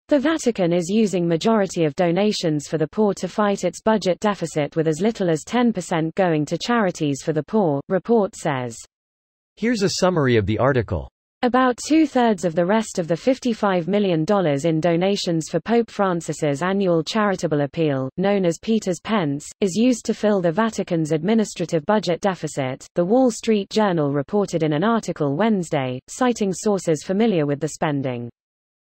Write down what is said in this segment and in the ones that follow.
The Vatican is using majority of donations for the poor to fight its budget deficit, with as little as 10% going to charities for the poor, report says. Here's a summary of the article. About two-thirds of the rest of the $55 million in donations for Pope Francis's annual charitable appeal, known as Peter's Pence, is used to fill the Vatican's administrative budget deficit, The Wall Street Journal reported in an article Wednesday, citing sources familiar with the spending.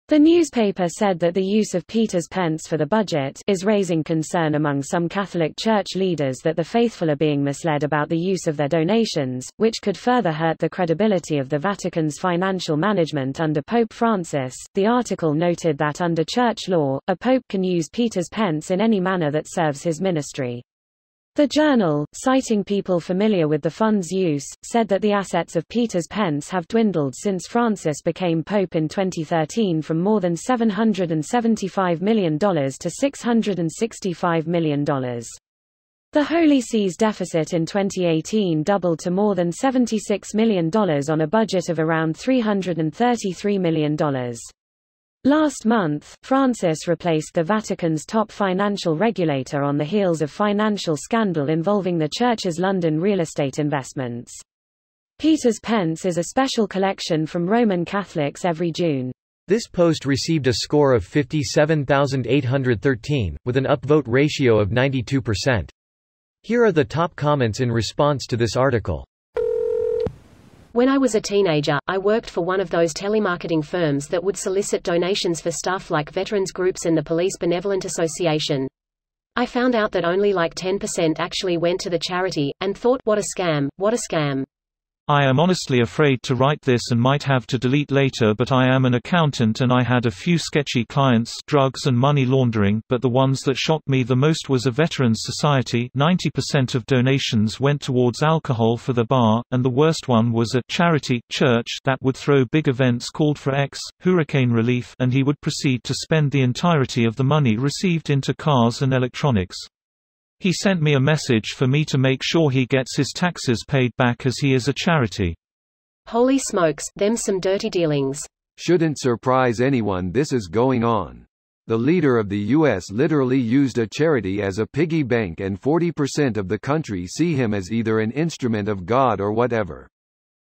The newspaper said that the use of Peter's Pence for the budget is raising concern among some Catholic Church leaders that the faithful are being misled about the use of their donations, which could further hurt the credibility of the Vatican's financial management under Pope Francis. The article noted that under church law, a pope can use Peter's Pence in any manner that serves his ministry. The journal, citing people familiar with the fund's use, said that the assets of Peter's Pence have dwindled since Francis became pope in 2013 from more than $775 million to $665 million. The Holy See's deficit in 2018 doubled to more than $76 million on a budget of around $333 million. Last month, Francis replaced the Vatican's top financial regulator on the heels of financial scandal involving the Church's London real estate investments. Peter's Pence is a special collection from Roman Catholics every June. This post received a score of 57,813, with an upvote ratio of 92%. Here are the top comments in response to this article. When I was a teenager, I worked for one of those telemarketing firms that would solicit donations for stuff like veterans groups and the Police Benevolent Association. I found out that only like 10% actually went to the charity, and thought, what a scam, what a scam. I am honestly afraid to write this and might have to delete later, but I am an accountant and I had a few sketchy clients, drugs and money laundering, but the ones that shocked me the most was a veterans society. 90% of donations went towards alcohol for the bar, and the worst one was a charity church that would throw big events called for hurricane relief, and he would proceed to spend the entirety of the money received into cars and electronics. He sent me a message for me to make sure he gets his taxes paid back as he is a charity. Holy smokes, them some dirty dealings. Shouldn't surprise anyone this is going on. The leader of the U.S. literally used a charity as a piggy bank, and 40% of the country see him as either an instrument of God or whatever.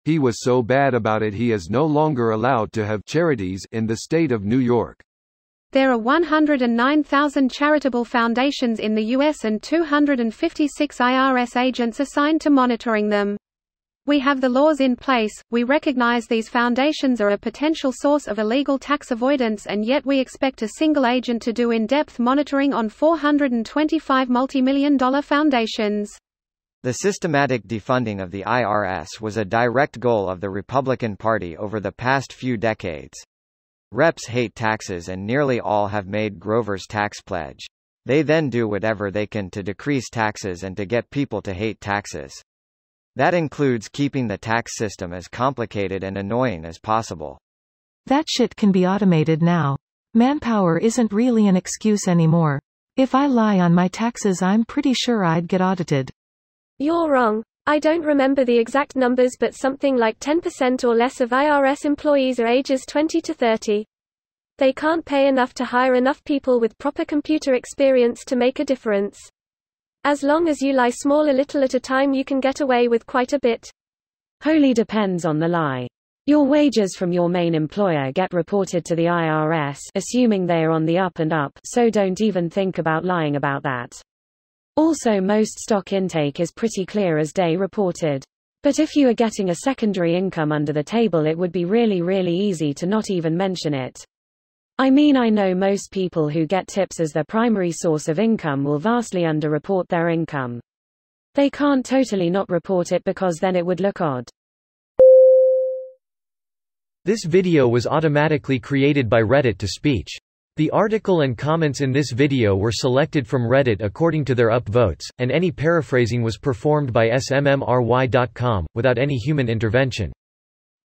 He was so bad about it he is no longer allowed to have charities in the state of New York. There are 109,000 charitable foundations in the U.S. and 256 IRS agents assigned to monitoring them. We have the laws in place, we recognize these foundations are a potential source of illegal tax avoidance, and yet we expect a single agent to do in-depth monitoring on 425 multi-million-dollar foundations. The systematic defunding of the IRS was a direct goal of the Republican Party over the past few decades. Reps hate taxes, and nearly all have made Grover's tax pledge. They then do whatever they can to decrease taxes and to get people to hate taxes. That includes keeping the tax system as complicated and annoying as possible. That shit can be automated now. Manpower isn't really an excuse anymore. If I lie on my taxes, I'm pretty sure I'd get audited. You're wrong. I don't remember the exact numbers, but something like 10% or less of IRS employees are ages 20 to 30. They can't pay enough to hire enough people with proper computer experience to make a difference. As long as you lie small a little at a time, you can get away with quite a bit. Wholly depends on the lie. Your wages from your main employer get reported to the IRS, assuming they are on the up and up, so don't even think about lying about that. Also, most stock intake is pretty clear as day reported. But if you are getting a secondary income under the table, it would be really easy to not even mention it. I mean, I know most people who get tips as their primary source of income will vastly underreport their income. They can't totally not report it because then it would look odd. This video was automatically created by Reddit to speech. The article and comments in this video were selected from Reddit according to their upvotes, and any paraphrasing was performed by smmry.com, without any human intervention.